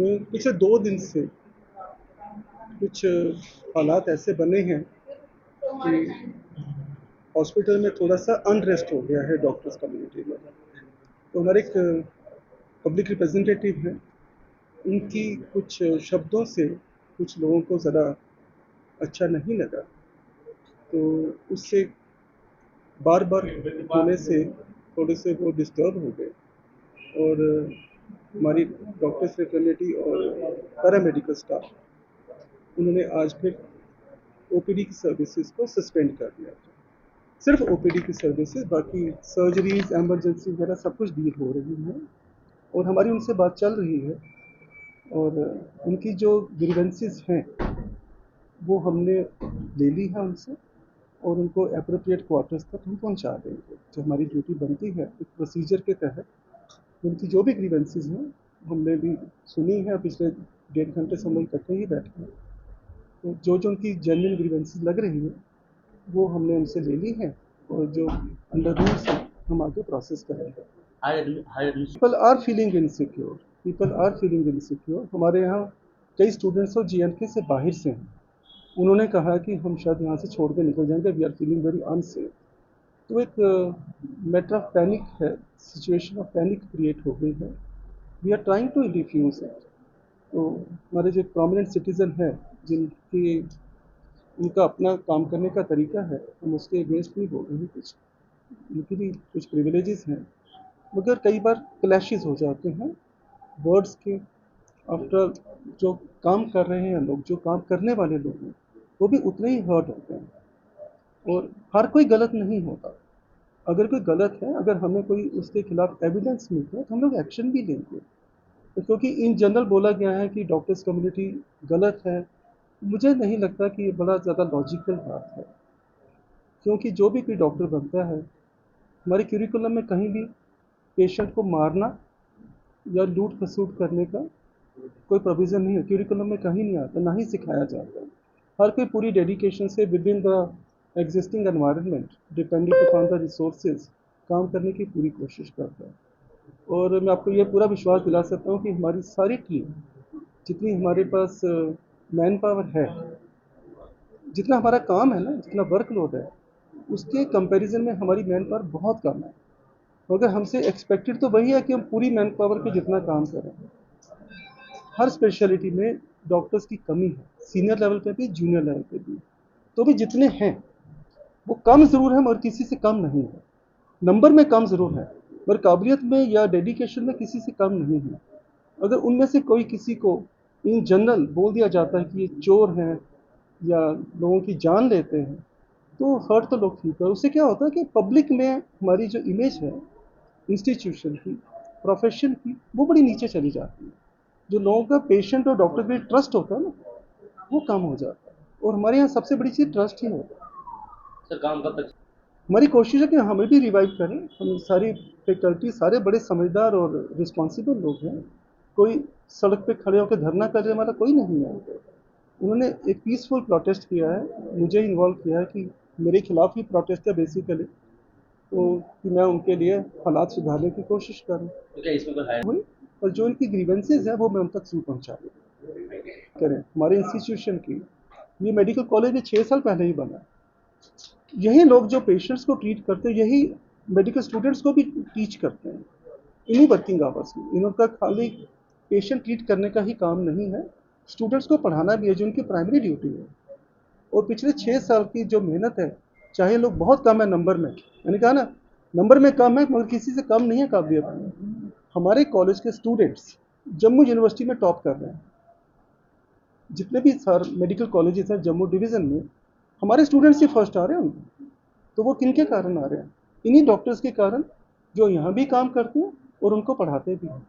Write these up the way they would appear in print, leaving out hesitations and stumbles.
पिछले 2 दिन से कुछ हालात ऐसे बने हैं कि हॉस्पिटल में थोड़ा सा अनरेस्ट हो गया है डॉक्टर्स कम्युनिटी में। तो हमारे एक पब्लिक रिप्रेजेंटेटिव हैं, उनकी कुछ शब्दों से कुछ लोगों को ज़रा अच्छा नहीं लगा, तो उससे बार बार होने से थोड़े से वो डिस्टर्ब हो गए और हमारी डॉक्टर्स फ्रेटर्निटी और पैरामेडिकल स्टाफ उन्होंने आज फिर ओपीडी की सर्विसेज को सस्पेंड कर दिया। सिर्फ ओपीडी की सर्विसेज, बाकी सर्जरीज एमरजेंसी वगैरह सब कुछ डील हो रही है और हमारी उनसे बात चल रही है और उनकी जो ग्रीवेंसेस हैं वो हमने ले ली है उनसे और उनको एप्रोप्रिएट क्वार्टर्स तक हम पहुंचा देंगे। जो हमारी ड्यूटी बनती है एक प्रोसीजर के तहत, उनकी जो भी ग्रीवेंसेस हैं हमने भी सुनी है। पिछले 1.5 घंटे से हम लोग इकट्ठे ही बैठे हैं, तो जो उनकी जेन्युइन ग्रीवेंसेस लग रही है वो हमने उनसे ले ली है और जो अंडर रूल्स है हम आगे प्रोसेस करेंगे। People are feeling insecure. हमारे यहाँ कई स्टूडेंट्स और जीएनके से बाहर से हैं, उन्होंने कहा कि हम शायद यहाँ से छोड़ के निकल जाएंगे, we are feeling very unsafe. तो एक मैटर ऑफ पैनिक है, सिचुएशन ऑफ पैनिक क्रिएट हो गई है। We are trying to defuse it. तो हमारे जो प्रोमिनेंट सिटीज़न है जिनकी उनका अपना काम करने का तरीका है, हम उसके अगेंस्ट नहीं बोल रहे हैं। कुछ उनकी भी कुछ प्रिविलेजेस हैं, मगर कई बार क्लैशेस हो जाते हैं वर्ड्स के। आफ्टर जो काम कर रहे हैं लोग, जो काम करने वाले लोग हैं, वो भी उतने ही हर्ट होते हैं और हर कोई गलत नहीं होता। अगर कोई गलत है, अगर हमें कोई उसके खिलाफ एविडेंस मिलता है तो हम लोग एक्शन भी लेंगे। तो क्योंकि इन जनरल बोला गया है कि डॉक्टर्स कम्युनिटी गलत है, मुझे नहीं लगता कि ये बड़ा ज़्यादा लॉजिकल बात है। क्योंकि जो भी कोई डॉक्टर बनता है, हमारे क्यूरिकुलम में कहीं भी पेशेंट को मारना या लूट खसूट करने का कोई प्रोविज़न नहीं है। क्यूरिकुलम में कहीं नहीं आता, ना ही सिखाया जाता है। हर कोई पूरी डेडिकेशन से with in the existing environment depending upon the resources काम करने की पूरी कोशिश करता है। और मैं आपको ये पूरा विश्वास दिला सकता हूँ कि हमारी सारी टीम, जितनी हमारे पास मैन पावर है, जितना हमारा काम है ना, जितना वर्कलोड है, उसके कंपैरिजन में हमारी मैन पावर बहुत कम है। मगर हमसे एक्सपेक्टेड तो वही है कि हम पूरी मैन पावर पे जितना काम करें। हर स्पेशलिटी में डॉक्टर्स की कमी है, सीनियर लेवल पे भी, जूनियर लेवल पे भी। तो भी जितने हैं वो कम ज़रूर है, मगर किसी से कम नहीं है। नंबर में कम ज़रूर है, मगर काबिलियत में या डेडिकेशन में किसी से कम नहीं है। अगर उनमें से कोई किसी को इन जनरल बोल दिया जाता है कि ये चोर हैं या लोगों की जान लेते हैं, तो हर्ट तो लोग फील कर। उससे क्या होता है कि पब्लिक में हमारी जो इमेज है इंस्टीट्यूशन की, प्रोफेशन की, वो बड़ी नीचे चली जाती है। जो लोगों का पेशेंट और डॉक्टर पे ट्रस्ट होता है ना, वो कम हो जाता है। और हमारे यहाँ सबसे बड़ी चीज़ ट्रस्ट ही होता है। सर काम कब तक? हमारी कोशिश है कि हमें भी रिवाइव करें। हम सारी फैकल्टी, सारे बड़े समझदार और रिस्पॉन्सिबल लोग हैं। कोई सड़क पे खड़े होकर धरना करने वाला कोई नहीं है। उन्होंने एक पीसफुल प्रोटेस्ट किया है, मुझे इन्वॉल्व किया है कि मेरे खिलाफ ही प्रोटेस्ट है बेसिकली, तो कि मैं उनके लिए हालात सुधारने की कोशिश करूँ। तो क्या इसमें कोई हुई और जो इनकी ग्रीवेंसेज है वो मैं उन तक जरूर पहुँचा करें। हमारे इंस्टीट्यूशन की ये मेडिकल कॉलेज में 6 साल पहले ही बना। यही लोग जो पेशेंट्स को ट्रीट करते हैं, यही मेडिकल स्टूडेंट्स को भी टीच करते हैं इन्हीं वर्किंग आवर्स में। इनका खाली पेशेंट ट्रीट करने का ही काम नहीं है, स्टूडेंट्स को पढ़ाना भी है, जो उनकी प्राइमरी ड्यूटी है। और पिछले 6 साल की जो मेहनत है, चाहे लोग बहुत कम है नंबर में, मैंने कहा ना नंबर में कम है, मगर किसी से कम नहीं है काबिलियत में। हमारे कॉलेज के स्टूडेंट्स जम्मू यूनिवर्सिटी में टॉप कर रहे हैं। जितने भी सर मेडिकल कॉलेजेस हैं जम्मू डिवीज़न में, हमारे स्टूडेंट्स ही फर्स्ट आ रहे हैं उनमें। तो वो किन के कारण आ रहे हैं? इन्हीं डॉक्टर्स के कारण, जो यहाँ भी काम करते हैं और उनको पढ़ाते भी हैं।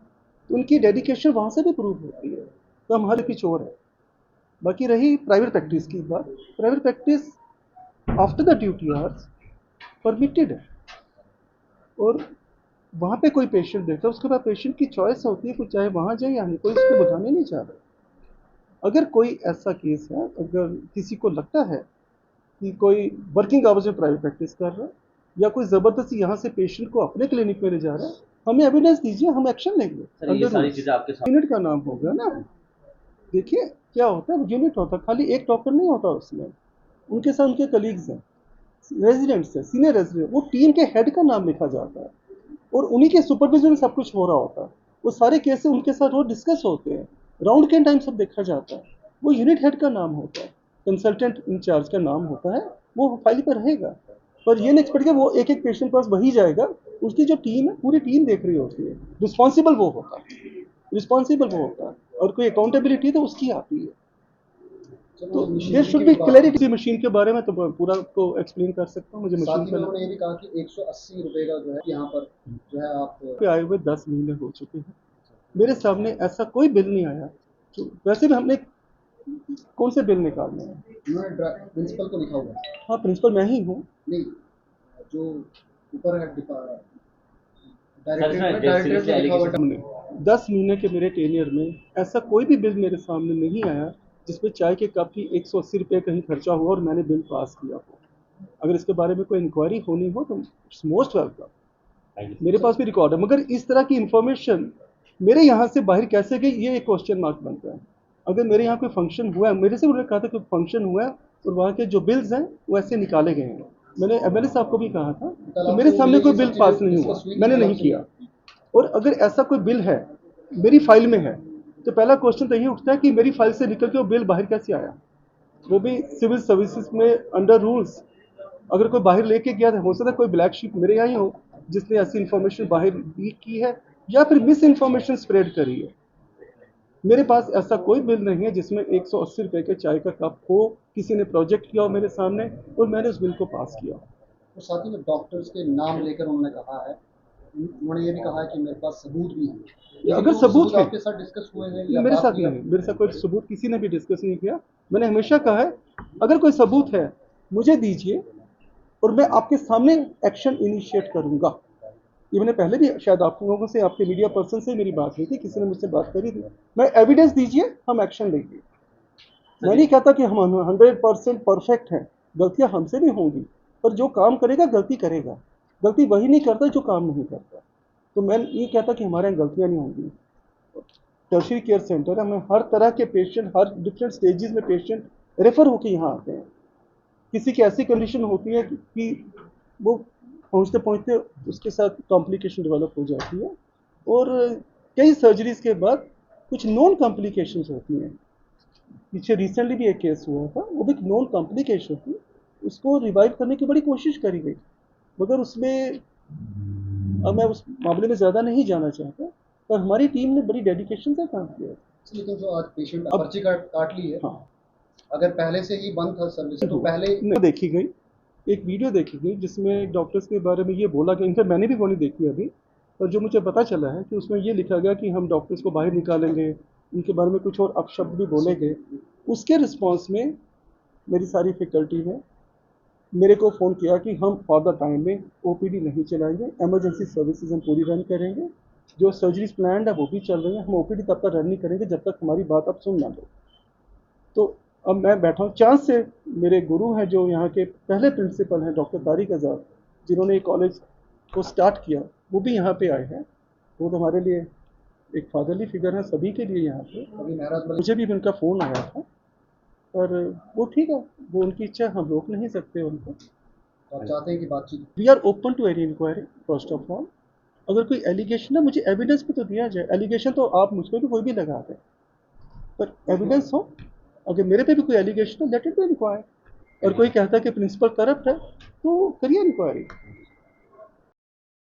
तो उनकी डेडिकेशन वहाँ से भी प्रूव होती है। तो हम हर की चोर है। बाकी रही प्राइवेट प्रैक्टिस की बात, private practice after the duty hours permitted है और वहाँ पे कोई पेशेंट देखता है, उसके बाद पेशेंट की चॉइस होती है, कुछ चाहे वहाँ जाए या नहीं, कोई उसको बुझाने नहीं चाह रहा। अगर कोई ऐसा केस है, अगर किसी को लगता है कि कोई वर्किंग आवर्स में प्राइवेट प्रैक्टिस कर रहा है, या कोई ज़बरदस्ती यहाँ से पेशेंट को अपने क्लिनिक में ले जा रहा है, हमें एविडेंस दीजिए, हम एक्शन लेंगे। सर ये सारी चीज़ें आपके सामने यूनिट का नाम होगा ना, देखिए क्या होता है, यूनिट होता है, खाली एक डॉक्टर नहीं होता उसमें, उनके साथ उनके कलीग्स हैं, रेजिडेंट्स हैं, सीनियर रेजिडेंट, वो टीम के हेड का नाम लिखा जाता है और उन्हीं के सुपरविजन में सब कुछ हो रहा होता है। वो सारे केसेस उनके साथ वो डिस्कस होते हैं, राउंड के टाइम सब देखा जाता है। वो यूनिट हेड का नाम होता है, कंसल्टेंट इंचार्ज का नाम होता है, वो फाइल पर रहेगा। पर ये नहीं एक्सपेक्ट कि वो एक एक पेशेंट पास वही जाएगा, उसकी जो टीम है पूरी टीम देख रही होती है, रिस्पॉन्सिबल वो होता है, रिस्पॉन्सिबल वो होता है, और कोई अकाउंटेबिलिटी तो उसकी आती है। तो there should be clarity. Machine के बारे में तो पूरा आपको एक्सप्लेन कर सकता हूँ, मुझे मशीन का उन्होंने ये भी कहा कि 180 रुपए का जो है यहाँ पर जो है आप पे आए हुए 10 महीने हो चुके हैं, मेरे सामने ऐसा कोई बिल नहीं आया। तो वैसे भी हमने कौन से बिल निकालने हैं? उन्होंने प्रिंसिपल को लिखा हुआ है। हाँ, प्रिंसिपल मैं ही हूँ। नहीं, जो ऊपर है हमने 10 महीने के मेरे टेनियर में ऐसा कोई भी बिल मेरे सामने नहीं आया जिसमें चाय के कप की 180 रुपये कहीं खर्चा हुआ और मैंने बिल पास किया हो। अगर इसके बारे में कोई इंक्वायरी होनी हो तो इट्स मोस्ट वेलकम, मेरे पास भी रिकॉर्ड है। मगर इस तरह की इंफॉर्मेशन मेरे यहाँ से बाहर कैसे गई, ये एक क्वेश्चन मार्क बनता है। अगर मेरे यहाँ कोई फंक्शन हुआ है, मेरे से उन्होंने कहा था कि फंक्शन हुआ है और वहाँ के जो बिल्स हैं वो ऐसे निकाले गए हैं, मैंने एमएलए साहब को भी कहा था, तो मेरे सामने कोई बिल पास नहीं हुआ, मैंने नहीं किया। और अगर ऐसा कोई बिल है मेरी फाइल में है तो पहला क्वेश्चन तो यही उठता है कि मेरी फाइल से निकल के वो बिल बाहर कैसे आया, वो भी सिविल सर्विसेज में अंडर रूल्स। अगर कोई बाहर लेके गया हो सकता है कोई ब्लैक शीप मेरे यहाँ ही हो जिसने ऐसी इंफॉर्मेशन बाहर लीक की है या फिर मिस इन्फॉर्मेशन स्प्रेड करी है। मेरे पास ऐसा कोई बिल नहीं है जिसमें 180 रुपये के चाय का कप हो, किसी ने प्रोजेक्ट किया हो मेरे सामने और मैंने उस बिल को पास किया। तो साथ ही में डॉक्टर्स के नाम लेकर उन्होंने कहा है, उन्होंने ये भी कहा है कि मेरे पास सबूत भी है। अगर सबूत है, आपके साथ डिस्कस हुए हैं या मेरे साथ नहीं, मेरे साथ कोई सबूत किसी ने भी डिस्कस नहीं किया। मैंने हमेशा कहा है अगर कोई सबूत है मुझे दीजिए और मैं आपके सामने एक्शन इनिशिएट करूंगा। ये मैंने पहले भी शायद आप लोगों से, आपके मीडिया पर्सन से मेरी बात हुई थी, किसी ने मुझसे बात करी थी, मैं एविडेंस दीजिए हम एक्शन लेंगे। मैं नहीं कहता कि हम 100% परफेक्ट हैं, गलतियां हमसे भी होंगी, पर जो काम करेगा गलती करेगा, गलती वही नहीं करता जो काम नहीं करता। तो मैं ये कहता कि हमारे यहाँ गलतियां नहीं होंगी। टर्शियरी केयर सेंटर है, हमें हर तरह के पेशेंट, हर डिफरेंट स्टेजेस में पेशेंट रेफर होकर यहाँ आते हैं। किसी की ऐसी कंडीशन होती है कि वो पहुँचते पहुँचते उसके साथ कॉम्प्लिकेशन डेवलप हो जाती है और कई सर्जरीज के बाद कुछ नॉन कॉम्प्लिकेशंस होती हैं। पीछे रिसेंटली भी एक केस हुआ था, वो भी नॉन कॉम्प्लिकेशन थी, उसको रिवाइव करने की बड़ी कोशिश करी गई, मगर उसमें अब मैं उस मामले में ज़्यादा नहीं जाना चाहता, पर हमारी टीम ने बड़ी डेडिकेशन से काम किया। लेकिन जो आज पेशेंट पर्ची काट ली है, हाँ, अगर पहले से ही बंद था सर्विस तो पहले देखी गई एक वीडियो देखी गई जिसमें डॉक्टर्स के बारे में ये बोला गया, इनफैक्ट मैंने भी वो नहीं देखी अभी, पर जो मुझे पता चला है कि उसमें ये लिखा गया कि हम डॉक्टर्स को बाहर निकालेंगे, उनके बारे में कुछ और अपशब्द भी बोले गए। उसके रिस्पॉन्स में मेरी सारी फैकल्टी ने मेरे को फ़ोन किया कि हम फॉर द टाइम में ओपीडी नहीं चलाएंगे, इमरजेंसी सर्विसेज हम पूरी रन करेंगे, जो सर्जरीज प्लान है वो भी चल रही हैं, हम ओपीडी तब तक रन नहीं करेंगे जब तक हमारी बात आप सुन ना लो। तो अब मैं बैठा हूँ, चांस से मेरे गुरु हैं जो यहाँ के पहले प्रिंसिपल हैं डॉक्टर तारिक आज़ाद, जिन्होंने कॉलेज को स्टार्ट किया, वो भी यहाँ पे आए हैं। वो तो हमारे लिए एक फादरली फिगर है सभी के लिए यहाँ पे। मुझे भी उनका फ़ोन आया था, पर वो ठीक है, वो उनकी इच्छा, हम रोक नहीं सकते उनको। आप चाहते हैं कि बातचीत, we are open to any inquiry. First of all अगर कोई एलिगेशन है मुझे एविडेंस भी तो दिया जाए, एलिगेशन तो आप मुझ पर भी कोई भी लगा दें, पर एविडेंस हो। अगर मेरे पे भी कोई एलिगेशन है लेट इट बी इंक्वायर, और कोई कहता है कि प्रिंसिपल करप्ट है तो करिए इंक्वायरी।